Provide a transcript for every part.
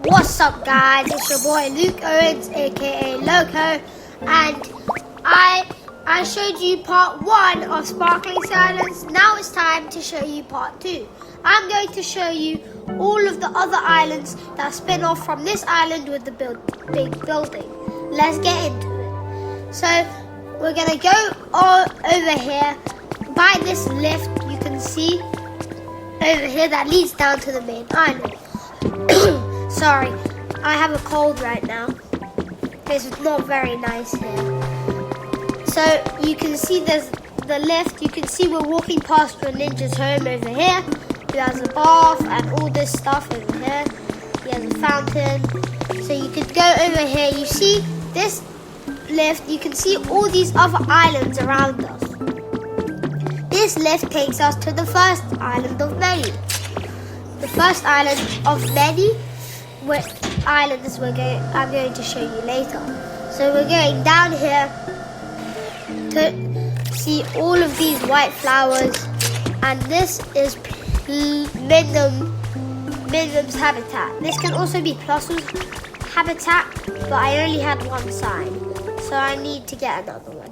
What's up guys, it's your boy Luke Owens aka Loco, and I showed you part 1 of Sparkling Skylands. Now it's time to show you part 2. I'm going to show you all of the other islands that spin off from this island with the big building. Let's get into it. So we're going to go over here by this lift you can see over here that leads down to the main island. Sorry, I have a cold right now. It's not very nice here. So you can see there's the lift. You can see we're walking past a ninja's home over here. He has a bath and all this stuff over here. He has a fountain. So you could go over here. You see this lift. You can see all these other islands around us. This lift takes us to the first island of many. The first island of many. Which islands I'm going to show you later. So we're going down here to see all of these white flowers, and this is Minim's habitat. This can also be Plus's habitat, but I only had one sign, so I need to get another one.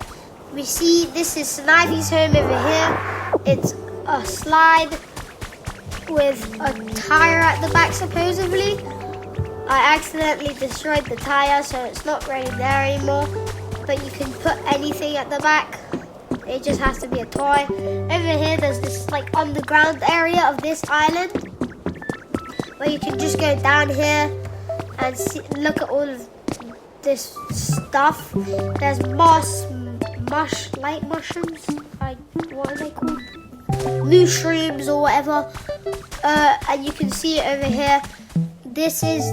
We see this is Shiny's home over here. It's a slide with a tire at the back supposedly. I accidentally destroyed the tire, so it's not really there anymore. But you can put anything at the back. It just has to be a toy. Over here, there's this like underground area of this island, where you can just go down here and look at all of this stuff. There's light mushrooms. What are they called? Mushrooms or whatever. And you can see it over here. This is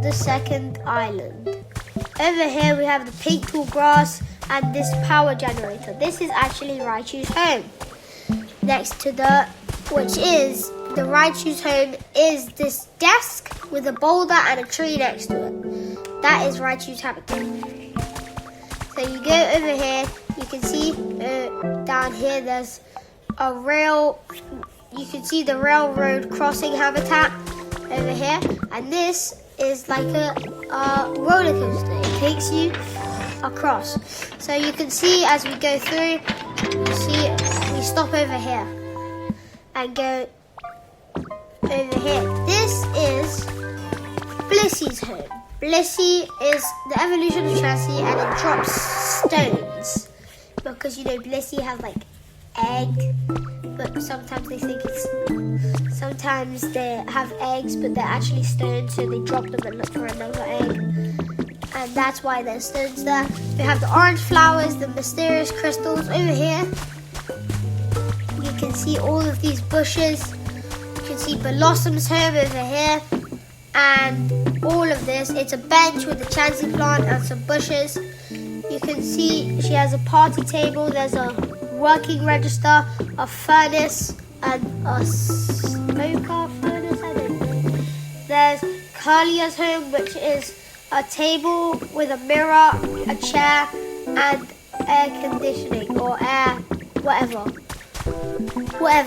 the second island. Over here we have the pink tall grass and this power generator. This is actually Jirachi's home. Next to the Jirachi's home is this desk with a boulder and a tree next to it. That is Jirachi's habitat. So you go over here, you can see down here there's a rail. You can see the railroad crossing habitat over here, and this is like a roller coaster. It takes you across. So you can see as we go through, you see we stop over here and go over here. This is Blissy's home. Blissy is the evolution of Jirachi, and it drops stones because you know Blissy has like egg, but sometimes they think sometimes they have eggs but they're actually stones, so they drop them and look for another egg, and that's why there's stones there. We have the orange flowers, the mysterious crystals over here. You can see all of these bushes. You can see Blossom's home over here, and all of this. It's a bench with a chansey plant and some bushes. You can see she has a party table. There's a working register, a furnace, and a smoker furnace, I don't know. There's Curlia's home, which is a table with a mirror, a chair, and air conditioning or air, whatever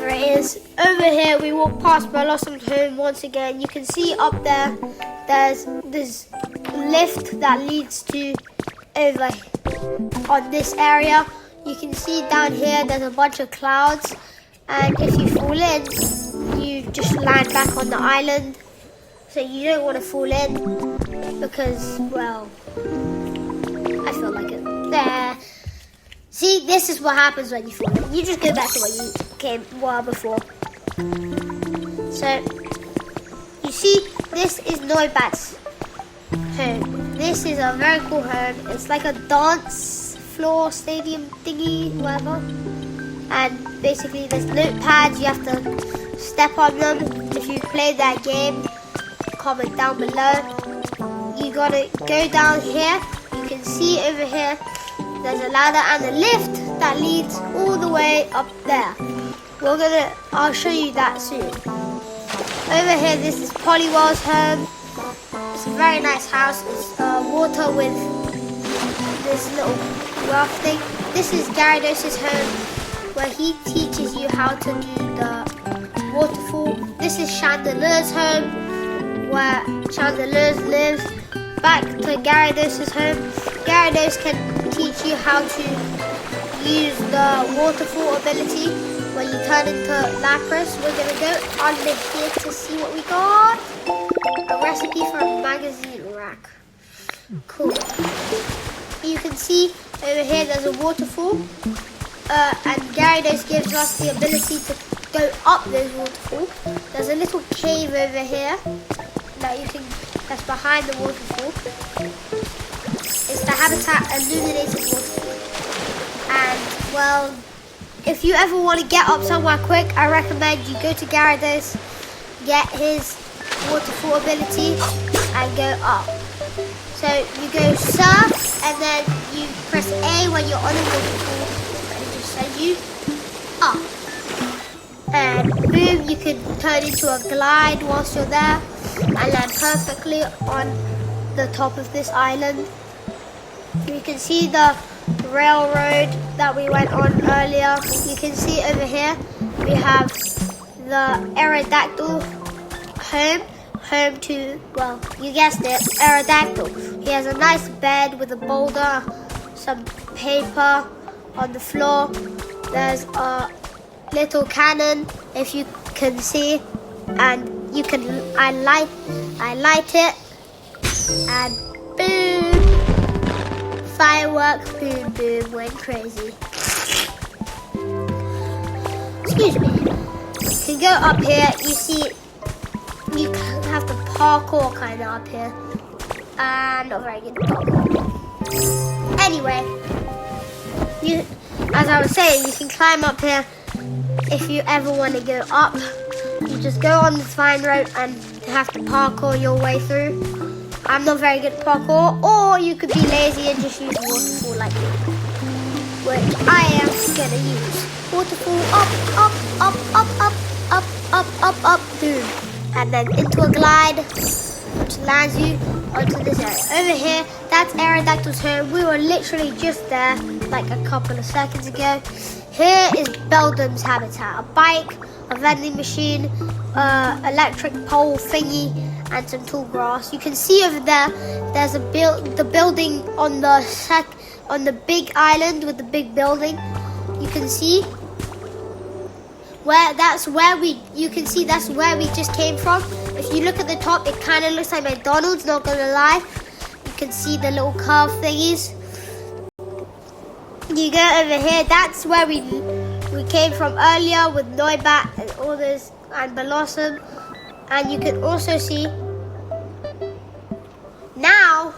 it is. Over here, we walk past Blossom's home once again. You can see up there, there's this lift that leads to over on this area. You can see down here there's a bunch of clouds, and if you fall in, you just land back on the island. So you don't want to fall in because, well, I feel like it. There. See, this is what happens when you fall in. You just go back to where you were before. So, you see, this is Noibat's home. This is a very cool home. It's like a dance floor stadium thingy, whatever, and basically there's notepads. You have to step on them. If you play that game, comment down below. You gotta go down here. You can see over here there's a ladder and a lift that leads all the way up there. I'll show you that soon. Over here, this is Polywell's home. It's a very nice house. It's water with this little raft thing. This is Gyarados' home, where he teaches you how to do the waterfall. This is Chandelur's home, where Chandler's lives. Back to Gyarados' home. Gyarados can teach you how to use the waterfall ability when you turn into Lapras. We're gonna go under here to see what we got. A recipe for a magazine rack. Cool. You can see over here there's a waterfall, and Gyarados gives us the ability to go up those waterfalls. There's a little cave over here that's behind the waterfall. It's the habitat illuminated waterfall. And well, if you ever want to get up somewhere quick, I recommend you go to Gyarados, get his waterfall ability, and go up. So you go surf, and then you press A when you're on a waterfall, and it just sends you up. And boom, you can turn into a glide whilst you're there, and land perfectly on the top of this island. You can see the railroad that we went on earlier. You can see over here we have the Aerodactyl home to, well, you guessed it, Aerodactyl. He has a nice bed with a boulder, some paper on the floor. There's a little cannon, if you can see, and you can I light it, and boom, fireworks, boom boom, went crazy. Excuse me. You can go up here. You see, you have to parkour kind of up here. I'm not very good at parkour. Anyway, as I was saying, you can climb up here. If you ever want to go up, you just go on this vine road and have to parkour your way through. I'm not very good at parkour, or you could be lazy and just use waterfall like me, which I am gonna use. Waterfall up, up, up, up, up, up, up, up, up, boom, and then into a glide, which lands you onto this area. Over here, that's Aerodactyl's home. We were literally just there like a couple of seconds ago. Here is Beldum's habitat, a bike, a vending machine, electric pole thingy, and some tall grass. You can see over there, there's the building on the big island with the big building. You can see that's where we just came from. If you look at the top, it kind of looks like McDonald's, not gonna lie. You can see the little curved thingies. You go over here, that's where we came from earlier with Noibat and all this, and Blossom. And you can also see now,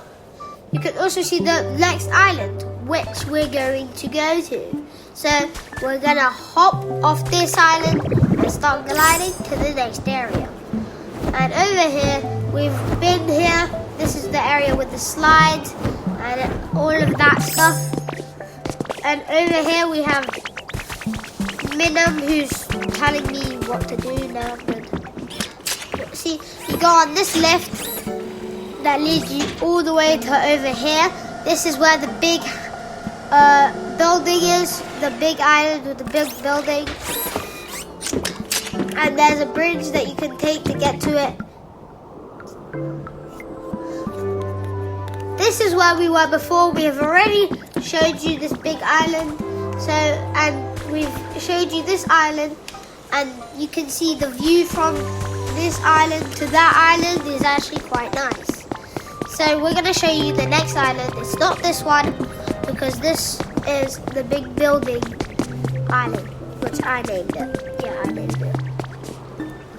you can also see the next island, which we're going to go to. So we're gonna hop off this island and start gliding to the next area. And over here, we've been here. This is the area with the slides and all of that stuff. And over here we have Minam, who's telling me what to do now. See, you go on this lift that leads you all the way to over here. This is where the big building is, the big island with the big building. And there's a bridge that you can take to get to it. This is where we were before. We have already showed you this big island. And we've showed you this island, and you can see the view from this island to that island is actually quite nice. So we're going to show you the next island. It's not this one, because this is the big building island, which I named it. Yeah, I named it.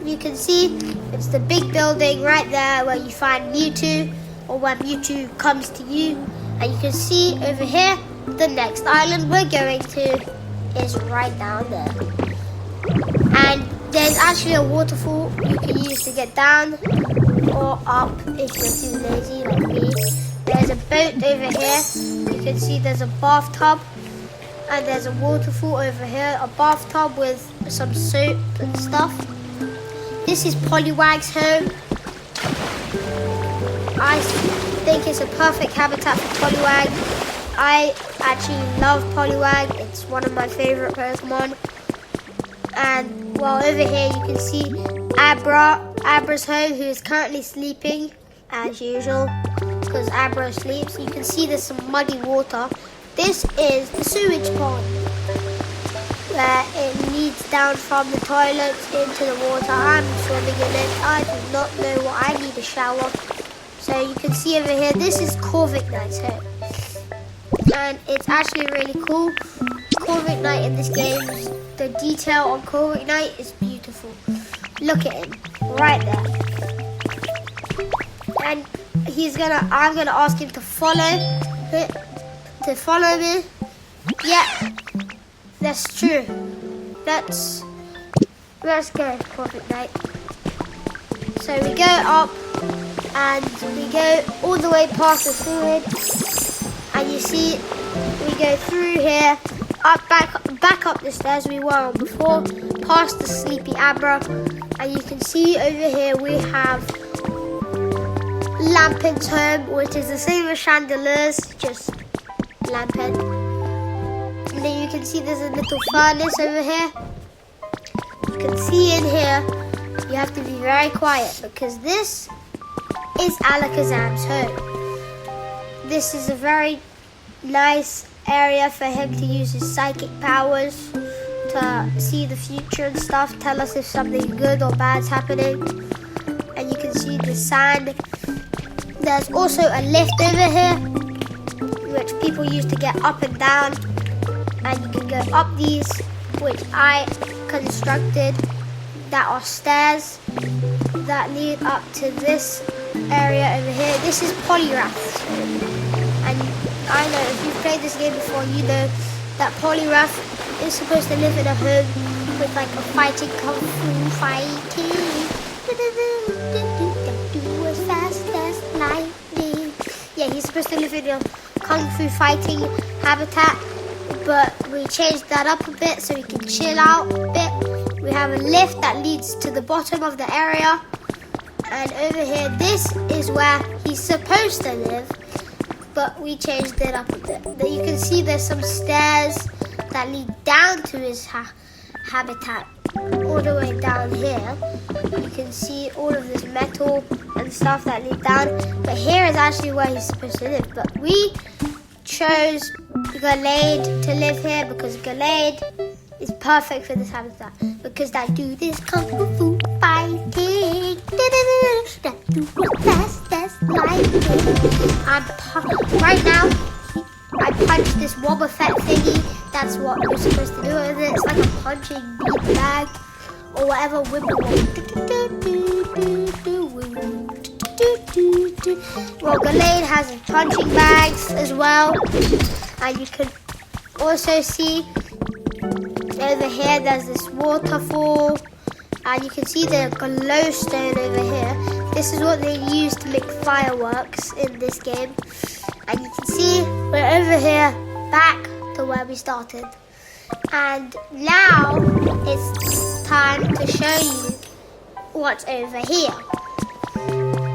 You can see it's the big building right there where you find Mewtwo, or when Mewtwo comes to you. And you can see over here, the next island we're going to is right down there. And there's actually a waterfall you can use to get down or up if you're too lazy like me. There's a boat over here. You can see there's a bathtub, and there's a waterfall over here, a bathtub with some soap and stuff. This is Poliwag's home. I think it's a perfect habitat for Poliwag. I actually love Poliwag. It's one of my favorite Pokemon. And well, over here you can see Abra. Abra's home, who is currently sleeping, as usual, because Abra sleeps. You can see there's some muddy water. This is the sewage pond, where it leads down from the toilets into the water. I'm swimming in it. I do not know what I need a shower. So you can see over here, this is Corvic Knight's home. And it's actually really cool. Corvic Knight in this game, the detail on Corvic Knight is beautiful. Look at him, right there. And I'm gonna ask him to follow me. Yeah, that's true. Let's go, Corvic Knight. So we go up and we go all the way past the fluid, and you see we go through here, back up the stairs we were on before, past the sleepy Abra, and you can see over here we have Lampin's home, which is the same as Chandelier's, just Lampin. And then you can see there's a little furnace over here. You can see in here, you have to be very quiet because this is Alakazam's home. This is a very nice area for him to use his psychic powers to see the future and stuff, tell us if something good or bad's happening. And you can see the sand. There's also a lift over here, which people use to get up and down. And you can go up these, which I constructed, that are stairs that lead up to this area over here. This is Poliwrath's home. And I know if you've played this game before, you know that Poliwrath is supposed to live in a home with like a fighting kung fu fighting. Do as fast as lightning. Yeah, he's supposed to live in a kung fu fighting habitat, but we changed that up a bit so he can chill out a bit. We have a lift that leads to the bottom of the area, and over here, this is where he's supposed to live, but we changed it up a bit. Then you can see there's some stairs that lead down to his habitat, all the way down here. You can see all of this metal and stuff that lead down, but here is actually where he's supposed to live. But we chose Gallade to live here because Gallade is perfect for this habitat, because that dude is kung fu fighting. That dude is fast as lightning. Right now, I punched this Wobbuffet thingy. That's what we're supposed to do with it. It's like a punching beat bag or whatever. Well, Gallade has punching bags as well, and you can also see over here there's this waterfall, and you can see the glowstone over here. This is what they use to make fireworks in this game. And you can see we're over here back to where we started. And now it's time to show you what's over here.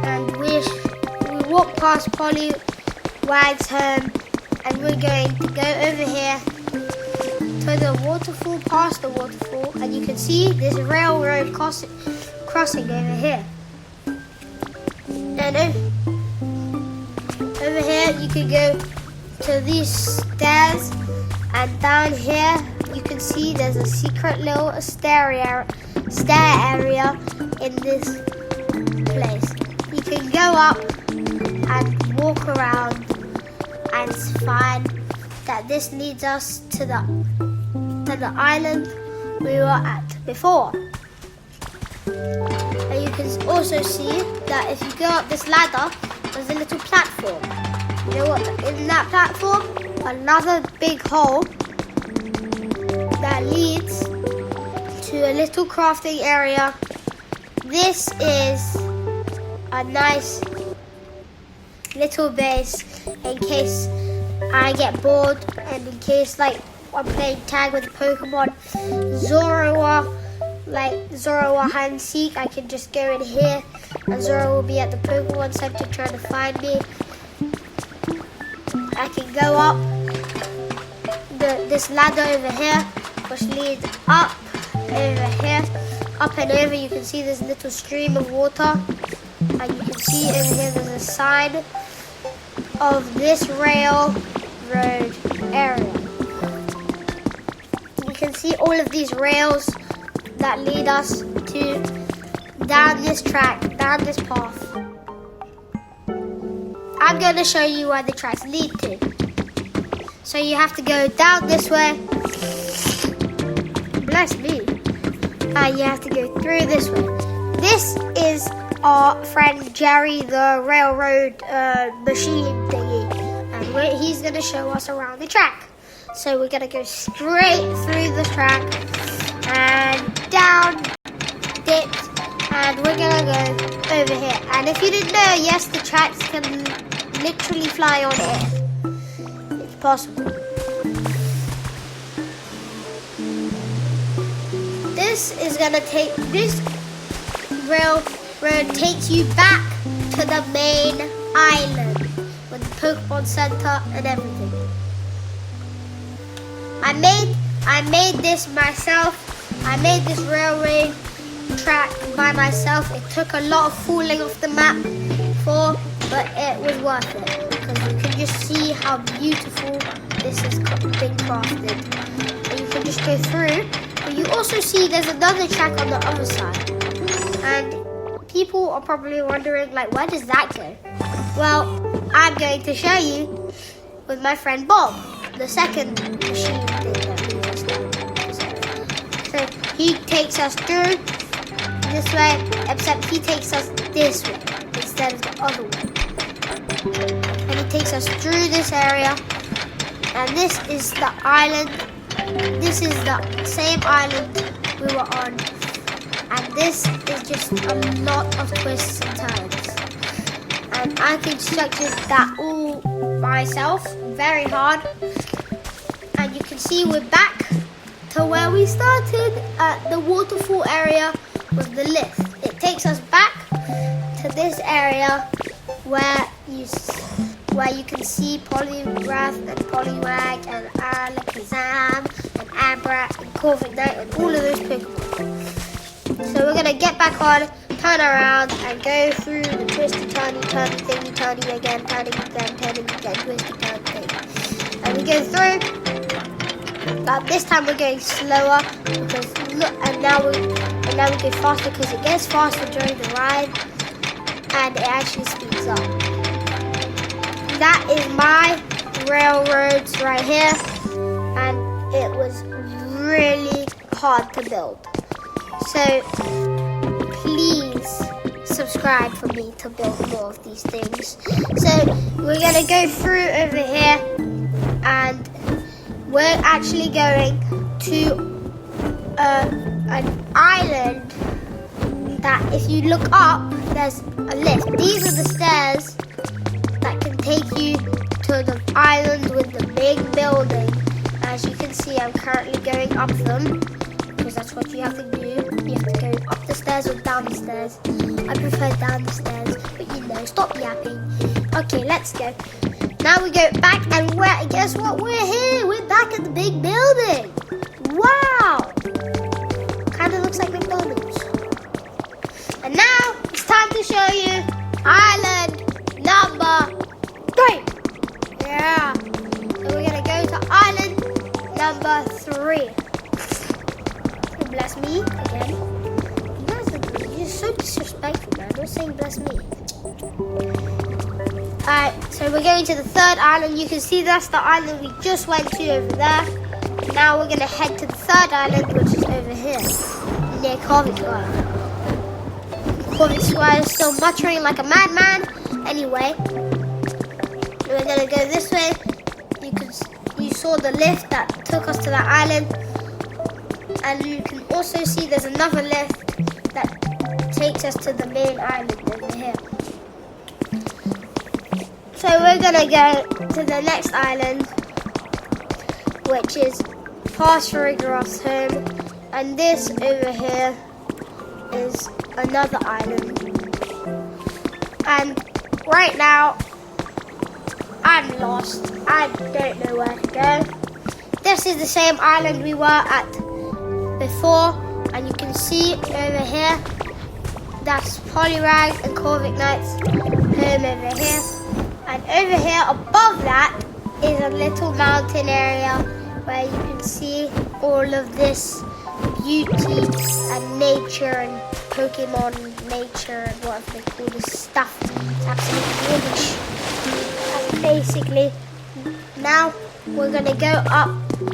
And we walk past Poliwag's home, and we're going to go over here to the waterfall, past the waterfall, and you can see this railroad crossing over here. And over here you can go to these stairs, and down here you can see there's a secret little stair area in this place. You can go up and walk around, and find that this leads us to the island we were at before. And you can also see that if you go up this ladder, there's a little platform. You know what? In that platform, another big hole that leads to a little crafting area. This is a nice little base in case I get bored, and in case like I'm playing tag with Pokemon Zoroark, like Zoroark hide and seek, I can just go in here and Zoro will be at the Pokemon Center trying to find me. I can go up this ladder over here, which leads up over here. up and over, you can see this little stream of water. And you can see over here there's a sign of this railroad area. You can see all of these rails that lead us to down this track, down this path. I'm going to show you where the tracks lead to. So you have to go down this way. Bless me. And you have to go through this way. This is our friend Jerry, the railroad machine thingy. And he's going to show us around the track. So we're going to go straight through the track and down, dip, and we're going to go over here. And if you didn't know, yes, the tracks can literally fly on air. It's possible. This is going to take, this railroad takes you back to the main island with the Pokemon Center and everything. I made this myself. I made this railway track by myself. It took a lot of falling off the map but it was worth it because you can just see how beautiful this has been crafted. And you can just go through, but you also see there's another track on the other side. And people are probably wondering, like, where does that go? Well, I'm going to show you with my friend Bob, the second machine thing that we just did. So he takes us through this way, except he takes us this way instead of the other way. And he takes us through this area, and this is the island. This is the same island we were on, and this is just a lot of twists and turns. And I constructed that all myself, very hard. And you can see we're back to where we started at the waterfall area with the lift. It takes us back to this area where you can see Poliwrath and Poliwag and Alakazam and Abra and Corviknight and all of those Pokemon. So we're going to get back on, turn around and go through the twisty, turny, thingy, turning again, twisty, turn thing. And we go through. But this time we're going slower because look, and now we go faster because it gets faster during the ride and it actually speeds up. That is my railroads right here, and it was really hard to build. So please subscribe for me to build more of these things. So we're gonna go through over here, and we're actually going to an island that if you look up, there's a lift. These are the stairs that can take you to the island with the big building. As you can see, I'm currently going up them because that's what you have to do. You have to go up the stairs or down the stairs. I prefer down the stairs, but you know, stop yapping. Okay, let's go. Now we go back, and guess what? We're here. We're back at the big building. Wow! Kind of looks like McDonald's. And now it's time to show you island number 3. Yeah. So we're gonna go to island number 3. Bless me again. You guys you're so disrespectful, man. Don't say bless me. Alright, so we're going to the 3rd island. You can see that's the island we just went to over there. Now we're going to head to the 3rd island, which is over here, near Corviknight. Corviknight is still muttering like a madman. Anyway, we're going to go this way. You saw the lift that took us to that island. And you can also see there's another lift that takes us to the main island over here. So we're going to go to the next island, which is past Farigiraf's home. And this over here is another island. And right now, I'm lost. I don't know where to go. This is the same island we were at before. And you can see over here, that's Polyrag and Corvic Knight's home over here. And over here above that is a little mountain area where you can see all of this beauty and nature and Pokemon nature and whatever they call this stuff. It's absolutely rubbish. And basically, now we're gonna go up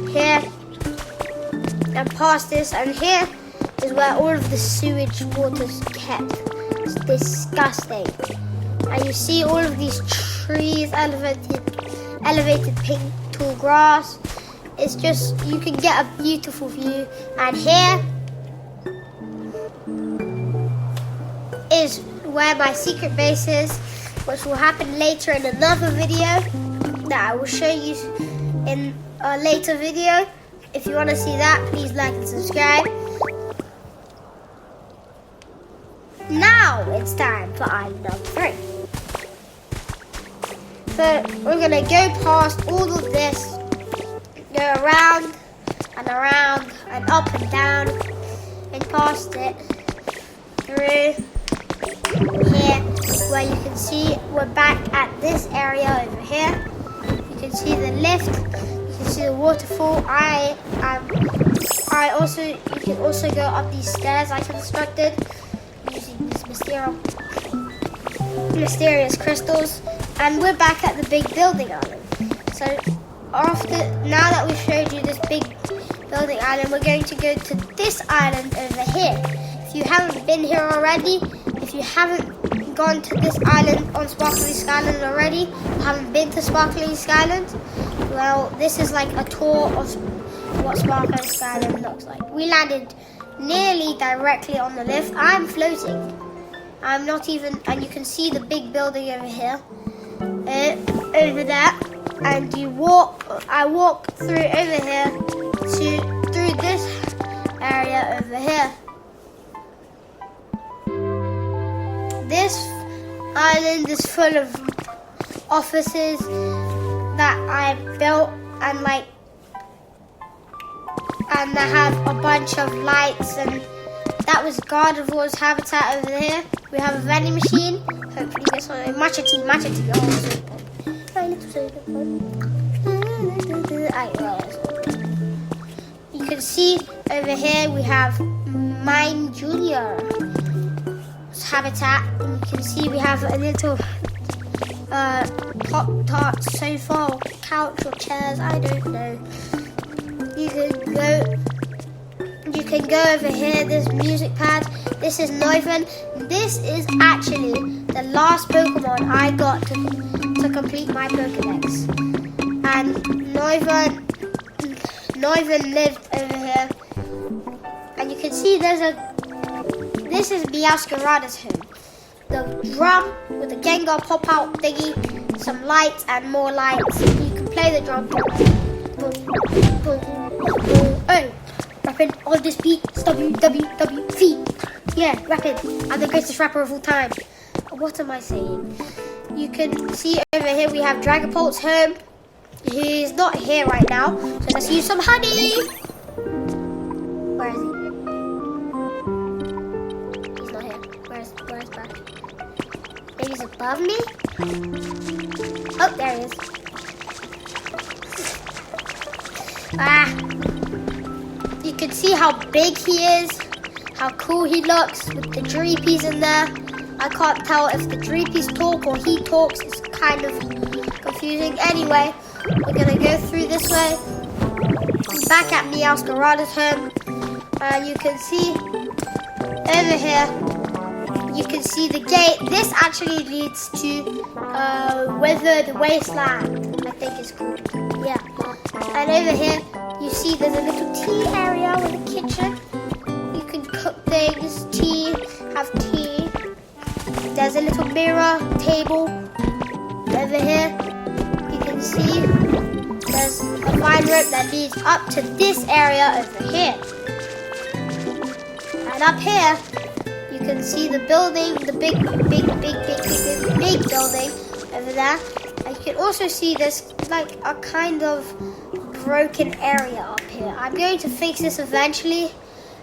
here and past this, and here is where all of the sewage water's kept. It's disgusting. And you see all of these trees, elevated pink tall grass. It's just, you can get a beautiful view. And here is where my secret base is, which will happen later in another video that I will show you in a later video. If you want to see that, please like and subscribe. Now it's time for island number 3. So we're going to go past all of this, go around and around and up and down and past it through here, where you can see we're back at this area over here. You can see the lift, you can see the waterfall. You can also go up these stairs I constructed using these mysterious crystals. And we're back at the big building island. So now that we've showed you this big building island, we're going to go to this island over here. If you haven't been here already, if you haven't gone to this island on Sparkling Skylands already, haven't been to Sparkling Skylands, well, this is like a tour of what Sparkling Skylands looks like. We landed nearly directly on the lift. I'm floating. I'm not even, and you can see the big building over here, over there, and I walk through over here through this area over here. This island is full of offices that I built, and they have a bunch of lights, and that was Gardevoir's habitat over here. We have a vending machine. Hopefully this one, matcha tea. Oh, my little soda pop. You can see over here we have Mine Junior's habitat, and you can see we have a little Pop-Tart sofa or couch or chairs, I don't know. You can go over here, this music pad. This is Noivern. This is actually the last Pokemon I got to complete my Pokedex. And Noivern lived over here. And you can see this is Meowscarada's home. The drum with the Gengar pop-out thingy, some lights and more lights. You can play the drum. Boom, boom, boom. Oh, rapping on this beat. It's WWWV. Yeah, rapping. I'm the greatest rapper of all time. What am I saying? You can see over here we have Dragapult's home. He's not here right now, so let's use some honey. Where is he? He's not here. Where's Brad? Maybe he's above me? Oh, there he is. You can see how big he is, how cool he looks with the Jirachi in there. I can't tell if the Jirachi talk or he talks. It's kind of confusing. Anyway, we're gonna go through this way. Back at Meowscarada's home. You can see over here, you can see the gate. This actually leads to Withered Wasteland, I think it's called. Yeah. And over here, you see there's a little tea area with a kitchen. You can cook things, have tea. There's a little mirror table over here. You can see there's a vine rope that leads up to this area over here. And up here, you can see the building, the big building over there. And you can also see there's like a kind of broken area up here. I'm going to fix this eventually,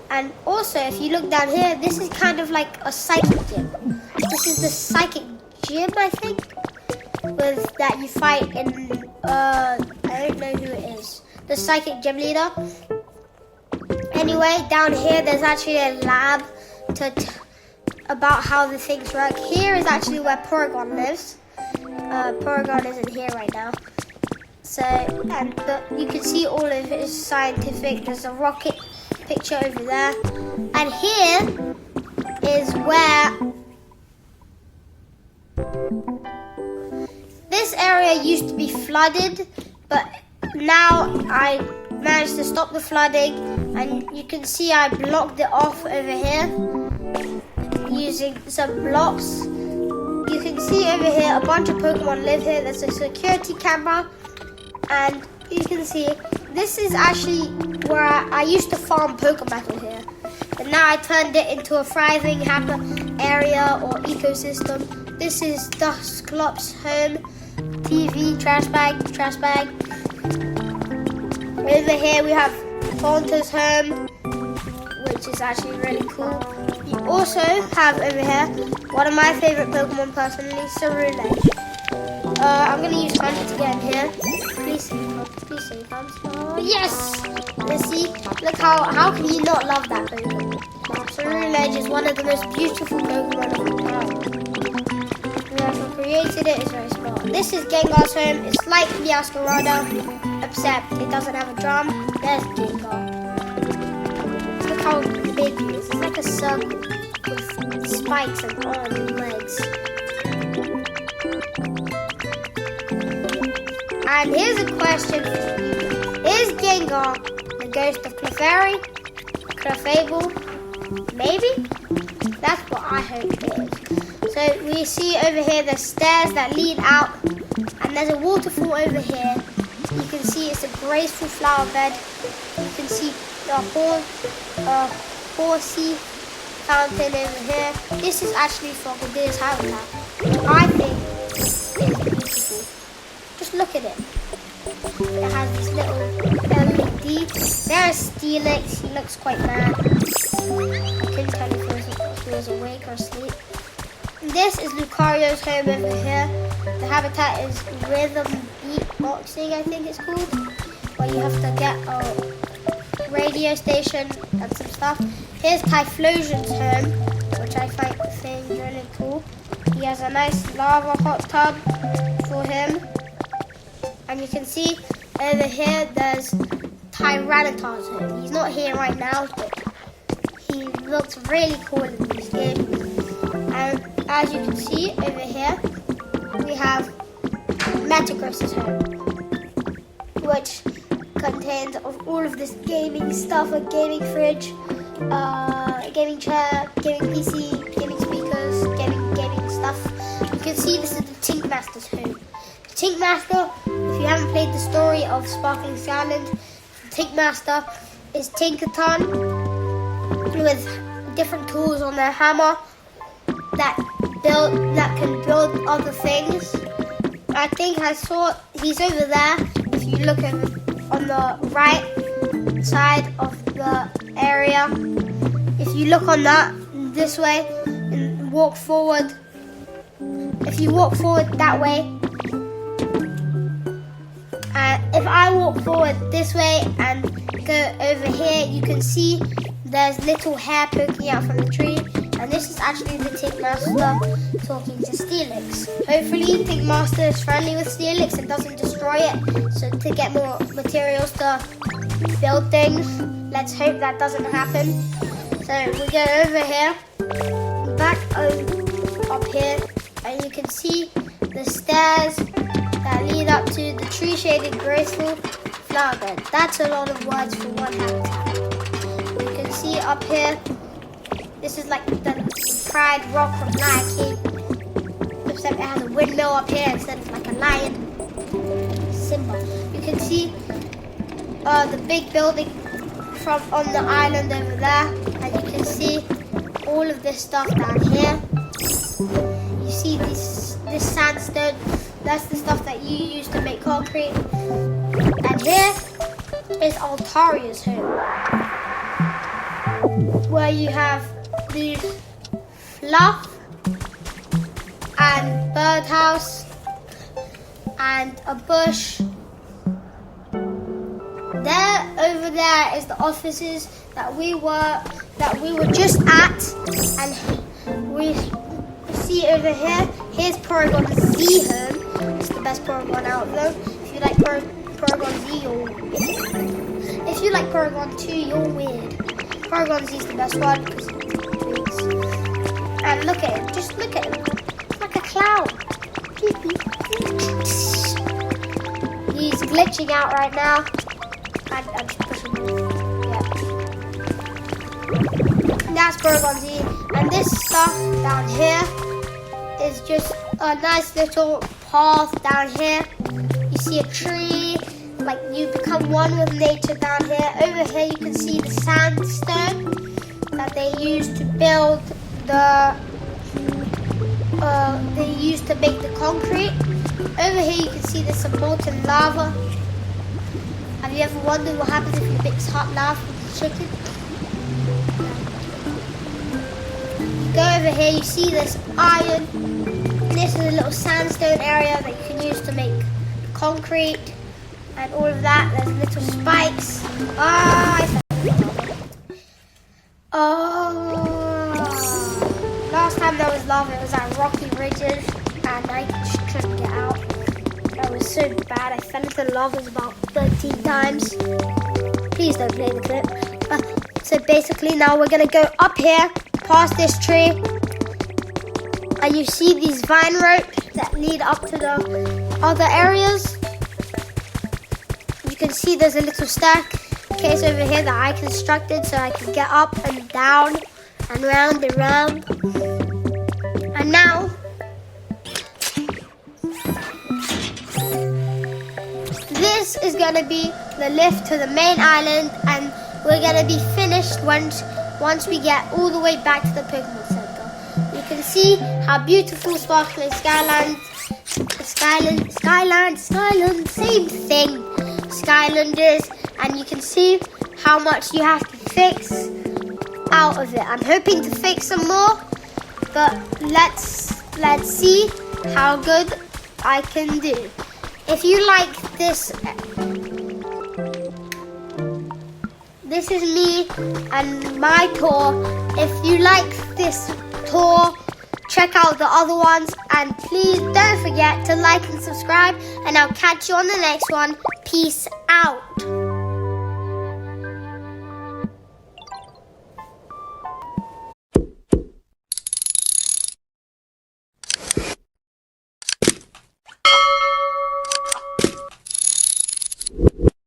And also, if you look down here, this is kind of like a psychic gym. This is the psychic gym, I think, with that you fight in, I don't know who it is. The psychic gym leader. Anyway, down here, there's actually a lab about how the things work. Here is actually where Porygon lives. Porygon isn't here right now. So, you can see all of his scientific. There's a rocket picture over there. And here is where this area used to be flooded, but now I managed to stop the flooding, and you can see I blocked it off over here using some blocks. You can see over here a bunch of Pokemon live here. There's a security camera, and you can see this is actually where I used to farm Pokemetal here, but now I turned it into a thriving happy area or ecosystem. This is Dusclop's home, TV, trash bag. Over here we have Haunter's home, which is actually really cool. You also have over here one of my favorite Pokemon personally, Cerulege. I'm going to use Hunter to get in here. Please say thumbs. Oh, yes! Let's see. Look how can you not love that Pokemon? Cerulege is one of the most beautiful Pokemon of all time. Whoever created it is very smart. This is Gengar's home. It's like Meowscarada, except it doesn't have a drum. There's Gengar. Look how big he is. It's like a circle with spikes and arms and legs. And here's a question for you. Is Gengar the ghost of Clefairy? Clefable? Maybe? That's what I hope it is. So we see over here the stairs that lead out, and there's a waterfall over here. You can see it's a graceful flower bed. You can see the horsey fountain over here. This is actually Crocodile's habitat, which I think is beautiful. Just look at it. It has this little LED. There's Steelix. He looks quite mad. I couldn't tell if he was awake or asleep. This is Lucario's home over here. The habitat is rhythm beatboxing, I think it's called, where you have to get a radio station and some stuff. Here's Typhlosion's home, which I find really cool. He has a nice lava hot tub for him. And you can see over here there's Tyranitar's home. He's not here right now, but he looks really cool in this game. And as you can see over here, we have Metagross's home, which contains of all of this gaming stuff, a gaming fridge, gaming chair, gaming PC, gaming speakers, gaming stuff. You can see this is the Tinkmaster's home. The Tinkmaster, if you haven't played the story of Sparkling Skylands, Tinkmaster is Tinkaton with different tools on their hammer that can build other things. I think I saw he's over there. If you look on the right side of the area, if you look on that this way and walk forward, if you walk forward that way, if I walk forward this way and go over here, you can see there's little hair poking out from the tree. And this is actually the Tinkmaster talking to Steelix. Hopefully Tinkmaster is friendly with Steelix and doesn't destroy it, so to get more materials to build things. Let's hope that doesn't happen. So we go over here, back up here, and you can see the stairs that lead up to the tree-shaded graceful flower bed. That's a lot of words for one habitat. You can see up here, this is like the Pride Rock from Nike, except it has a windmill up here instead of like a lion symbol. You can see the big building from on the island over there, and you can see all of this stuff down here. You see this sandstone, that's the stuff that you use to make concrete. And here is Altaria's home. where you have these fluff and birdhouse and a bush. Over there is the offices that we were just at, and we see over here. Here's Porygon Z home. It's the best Porygon out of them. If you like Porygon Z, you're if you like Porygon 2, you're weird. Porygon Z is the best one because it's big. And look at him. Just look at him. It's like a clown. He's glitching out right now. I'm just pushing him. Yeah. That's Porygon Z. And this stuff down here is just a nice little path down here. You see a tree. Like you become one with nature down here. Over here you can see the sandstone that they used to build they used to make the concrete. Over here you can see there's some molten lava. Have you ever wondered what happens if you mix hot lava with the chicken? You go over here, you see this iron. This is a little sandstone area that you can use to make concrete. And all of that, there's little spikes. Last time there was lava, it was at rocky ridges, and I just couldn't get out. That was so bad. I fell into the lava about 13 times. Please don't play the clip. So basically now we're gonna go up here, past this tree, and you see these vine ropes that lead up to the other areas. You can see there's a little staircase over here that I constructed so I can get up and down and round and round. And now this is going to be the lift to the main island, and we're going to be finished once we get all the way back to the Pokemon Center. You can see how beautiful Sparkling Skylands, same thing. Skyland is, and you can see how much you have to fix out of it. I'm hoping to fix some more, but let's see how good I can do. If you like this is me and my tour. If you like this tour, check out the other ones, and please don't forget to like and subscribe, and I'll catch you on the next one. Peace out.